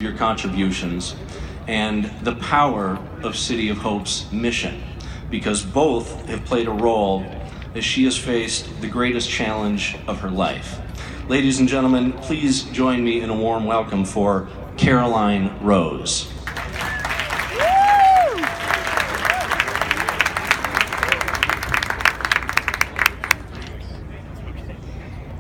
your contributions and the power of City of Hope's mission, because both have played a role as she has faced the greatest challenge of her life. Ladies and gentlemen, please join me in a warm welcome for Caroline Rose.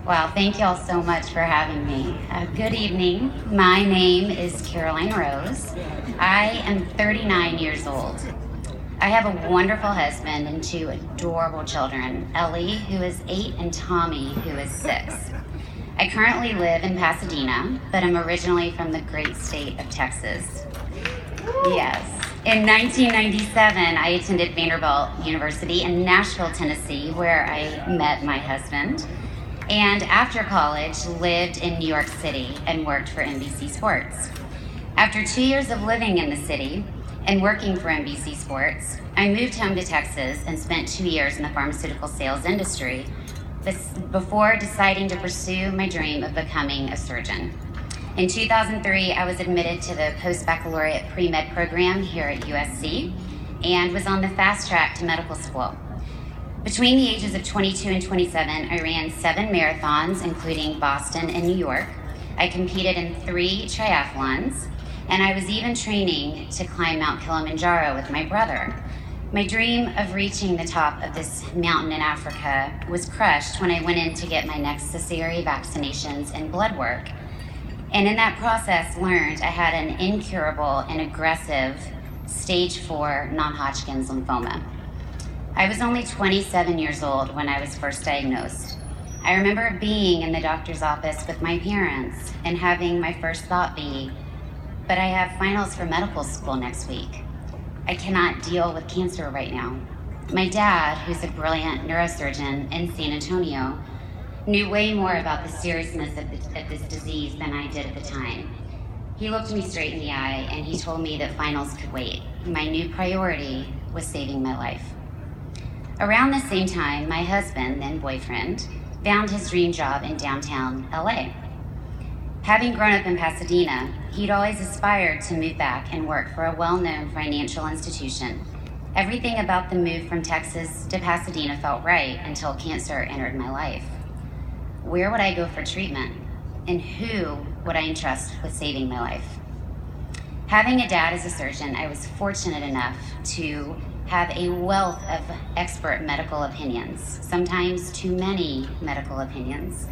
Wow, thank you all so much for having me. Good evening. My name is Caroline Rose. I am 39 years old. I have a wonderful husband and two adorable children, Ellie, who is 8, and Tommy, who is 6. I currently live in Pasadena, but I'm originally from the great state of Texas. Yes. In 1997, I attended Vanderbilt University in Nashville, Tennessee, where I met my husband. And after college, lived in New York City and worked for NBC Sports. After 2 years of living in the city and working for NBC Sports, I moved home to Texas and spent 2 years in the pharmaceutical sales industry before deciding to pursue my dream of becoming a surgeon. In 2003, I was admitted to the post-baccalaureate pre-med program here at USC and was on the fast track to medical school. Between the ages of 22 and 27, I ran 7 marathons, including Boston and New York. I competed in 3 triathlons, and I was even training to climb Mount Kilimanjaro with my brother. My dream of reaching the top of this mountain in Africa was crushed when I went in to get my necessary vaccinations and blood work. And in that process, learned I had an incurable and aggressive stage 4 non-Hodgkin's lymphoma. I was only 27 years old when I was first diagnosed. I remember being in the doctor's office with my parents and having my first thought be, but I have finals for medical school next week. I cannot deal with cancer right now. My dad, who's a brilliant neurosurgeon in San Antonio, knew way more about the seriousness of this disease than I did at the time. He looked me straight in the eye and he told me that finals could wait. My new priority was saving my life. Around the same time, my husband, then boyfriend, found his dream job in downtown LA. Having grown up in Pasadena, he'd always aspired to move back and work for a well-known financial institution. Everything about the move from Texas to Pasadena felt right until cancer entered my life. Where would I go for treatment? And who would I entrust with saving my life? Having a dad as a surgeon, I was fortunate enough to have a wealth of expert medical opinions, sometimes too many medical opinions.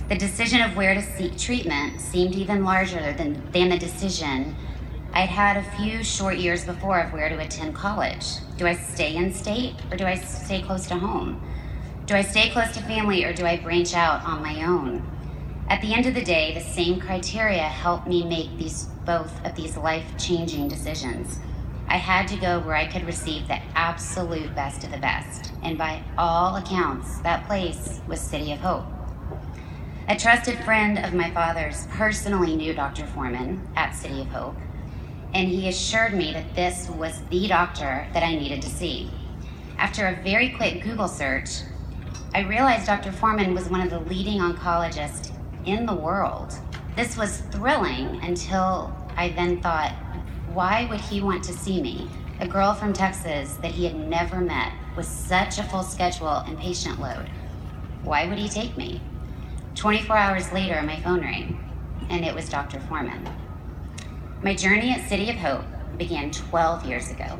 The decision of where to seek treatment seemed even larger than the decision I'd had a few short years before of where to attend college. Do I stay in state or do I stay close to home? Do I stay close to family or do I branch out on my own? At the end of the day, the same criteria helped me make both of these life-changing decisions. I had to go where I could receive the absolute best of the best, and by all accounts, that place was City of Hope. A trusted friend of my father's personally knew Dr. Foreman at City of Hope, and he assured me that this was the doctor that I needed to see. After a very quick Google search, I realized Dr. Foreman was one of the leading oncologists in the world. This was thrilling until I then thought, why would he want to see me, a girl from Texas that he had never met with such a full schedule and patient load? Why would he take me? 24 hours later, my phone rang, and it was Dr. Foreman. My journey at City of Hope began 12 years ago.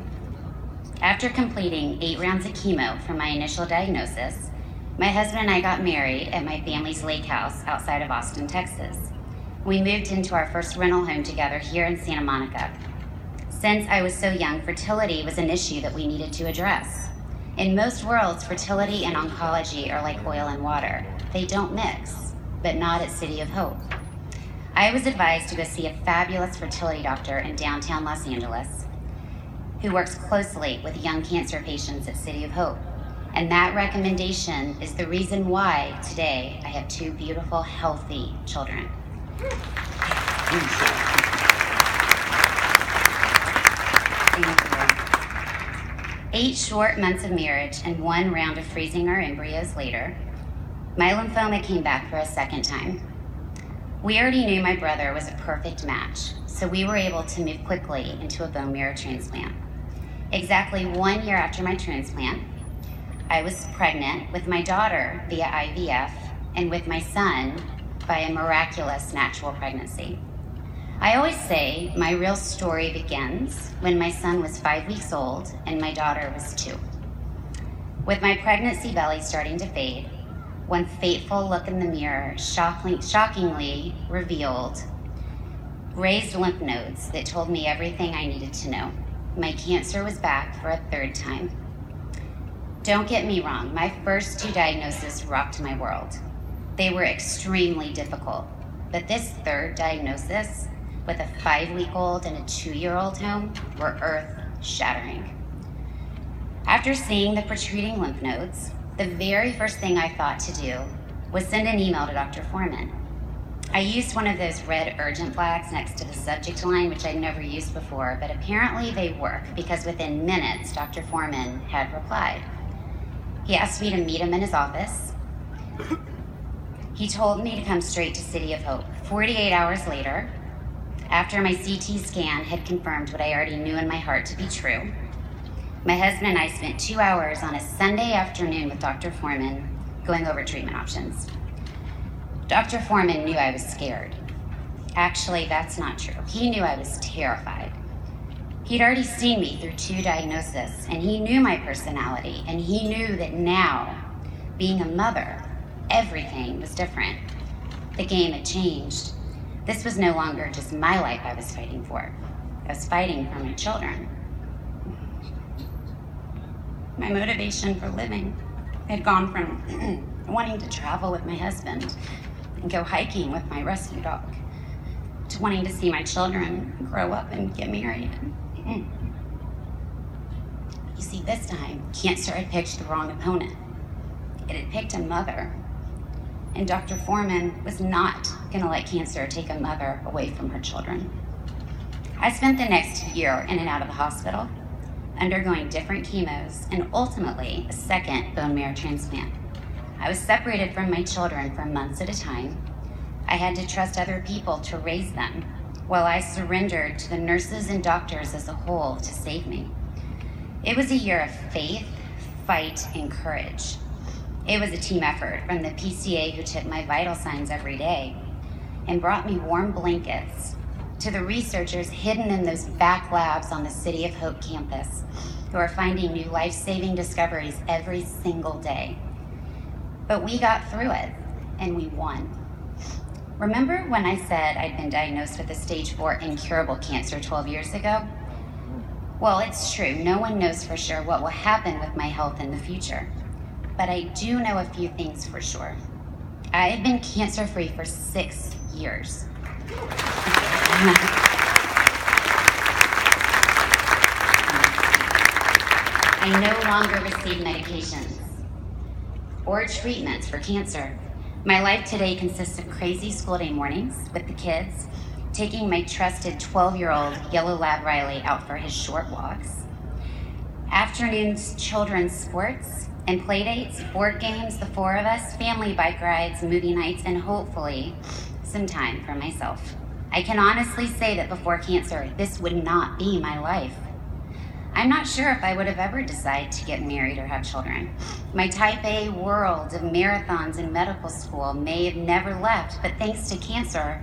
After completing 8 rounds of chemo for my initial diagnosis, my husband and I got married at my family's lake house outside of Austin, Texas. We moved into our first rental home together here in Santa Monica. Since I was so young, fertility was an issue that we needed to address. In most worlds, fertility and oncology are like oil and water. They don't mix, but not at City of Hope. I was advised to go see a fabulous fertility doctor in downtown Los Angeles who works closely with young cancer patients at City of Hope. And that recommendation is the reason why today I have 2 beautiful, healthy children. Thank you. 8 short months of marriage and 1 round of freezing our embryos later, my lymphoma came back for a second time. We already knew my brother was a perfect match, so we were able to move quickly into a bone marrow transplant. Exactly 1 year after my transplant, I was pregnant with my daughter via IVF and with my son by a miraculous natural pregnancy. I always say my real story begins when my son was 5 weeks old and my daughter was 2. With my pregnancy belly starting to fade, one fateful look in the mirror shockingly revealed raised lymph nodes that told me everything I needed to know. My cancer was back for a 3rd time. Don't get me wrong, my first 2 diagnoses rocked my world. They were extremely difficult, but this 3rd diagnosis with a 5-week-old and a 2-year-old home were earth-shattering. After seeing the protruding lymph nodes, the very first thing I thought to do was send an email to Dr. Foreman. I used one of those red urgent flags next to the subject line, which I'd never used before, but apparently they work because within minutes, Dr. Foreman had replied. He asked me to meet him in his office. He told me to come straight to City of Hope. 48 hours later, after my CT scan had confirmed what I already knew in my heart to be true, my husband and I spent 2 hours on a Sunday afternoon with Dr. Foreman going over treatment options. Dr. Foreman knew I was scared. Actually, that's not true. He knew I was terrified. He'd already seen me through 2 diagnoses, and he knew my personality, and he knew that now, being a mother, everything was different. The game had changed. This was no longer just my life I was fighting for. I was fighting for my children. My motivation for living had gone from wanting to travel with my husband and go hiking with my rescue dog to wanting to see my children grow up and get married. You see, this time, cancer had picked the wrong opponent. It had picked a mother. And Dr. Foreman was not gonna let cancer take a mother away from her children. I spent the next year in and out of the hospital, undergoing different chemos, and ultimately a 2nd bone marrow transplant. I was separated from my children for months at a time. I had to trust other people to raise them, while I surrendered to the nurses and doctors as a whole to save me. It was a year of faith, fight, and courage. It was a team effort from the PCA who took my vital signs every day and brought me warm blankets to the researchers hidden in those back labs on the City of Hope campus who are finding new life-saving discoveries every single day. But we got through it, and we won. Remember when I said I'd been diagnosed with a stage 4 incurable cancer 12 years ago? Well, it's true. No one knows for sure what will happen with my health in the future. But I do know a few things for sure. I have been cancer-free for 6 years. I no longer receive medications or treatments for cancer. My life today consists of crazy school day mornings with the kids, taking my trusted 12-year-old yellow lab Riley out for his short walks, afternoons children's sports and play dates, board games, the 4 of us, family bike rides, movie nights, and hopefully some time for myself. I can honestly say that before cancer, this would not be my life. I'm not sure if I would have ever decided to get married or have children. My type A world of marathons and medical school may have never left, but thanks to cancer,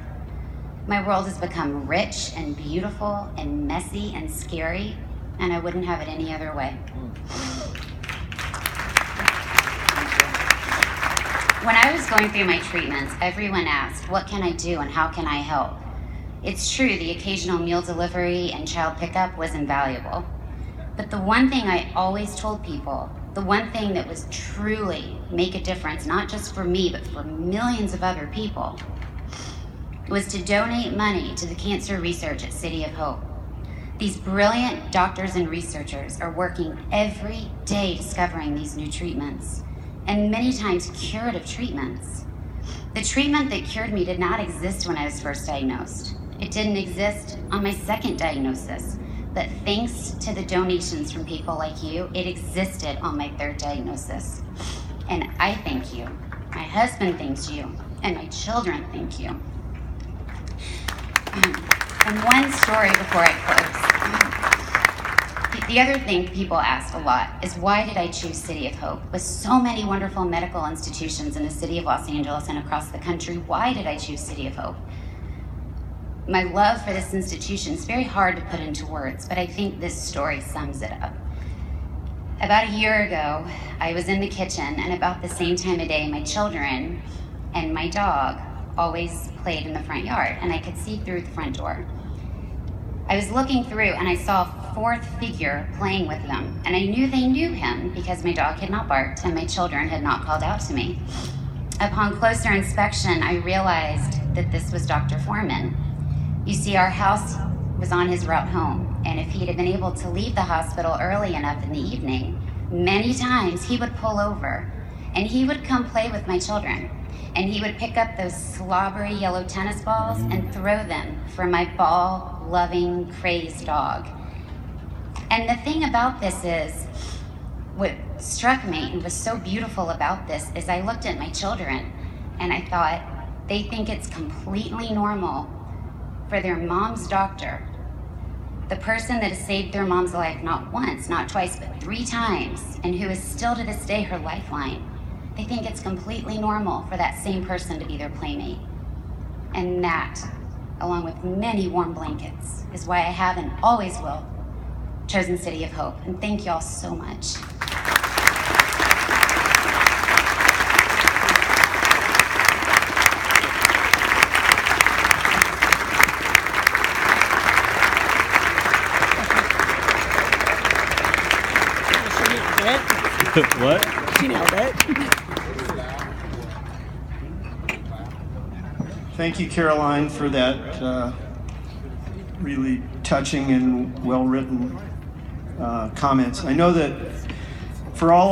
my world has become rich and beautiful and messy and scary, and I wouldn't have it any other way. When I was going through my treatments, everyone asked, what can I do and how can I help? It's true, the occasional meal delivery and child pickup was invaluable. But the one thing I always told people, the one thing that was truly make a difference, not just for me, but for millions of other people, was to donate money to the cancer research at City of Hope. These brilliant doctors and researchers are working every day discovering these new treatments, and many times curative treatments. The treatment that cured me did not exist when I was first diagnosed. It didn't exist on my 2nd diagnosis. But thanks to the donations from people like you, it existed on my 3rd diagnosis. And I thank you. My husband thanks you. And my children thank you. And one story before I close. The other thing people ask a lot is, why did I choose City of Hope? With so many wonderful medical institutions in the city of Los Angeles and across the country, why did I choose City of Hope? My love for this institution is very hard to put into words, but I think this story sums it up. About a year ago, I was in the kitchen, and about the same time of day, my children and my dog always played in the front yard, and I could see through the front door. I was looking through, and I saw a fourth figure playing with them, and I knew they knew him because my dog had not barked and my children had not called out to me. Upon closer inspection, I realized that this was Dr. Foreman. You see, our house was on his route home, and if he had been able to leave the hospital early enough in the evening, many times he would pull over and he would come play with my children, and he would pick up those slobbery yellow tennis balls and throw them for my ball-loving, crazed dog. And the thing about this is, what struck me and was so beautiful about this is I looked at my children and I thought, they think it's completely normal for their mom's doctor, the person that has saved their mom's life not once, not twice, but 3 times, and who is still to this day her lifeline, they think it's completely normal for that same person to be their playmate. And that, along with many warm blankets, is why I have and always will chosen City of Hope. And thank y'all so much. What? She nailed it. Thank you, Caroline, for that really touching and well-written comments. I know that for all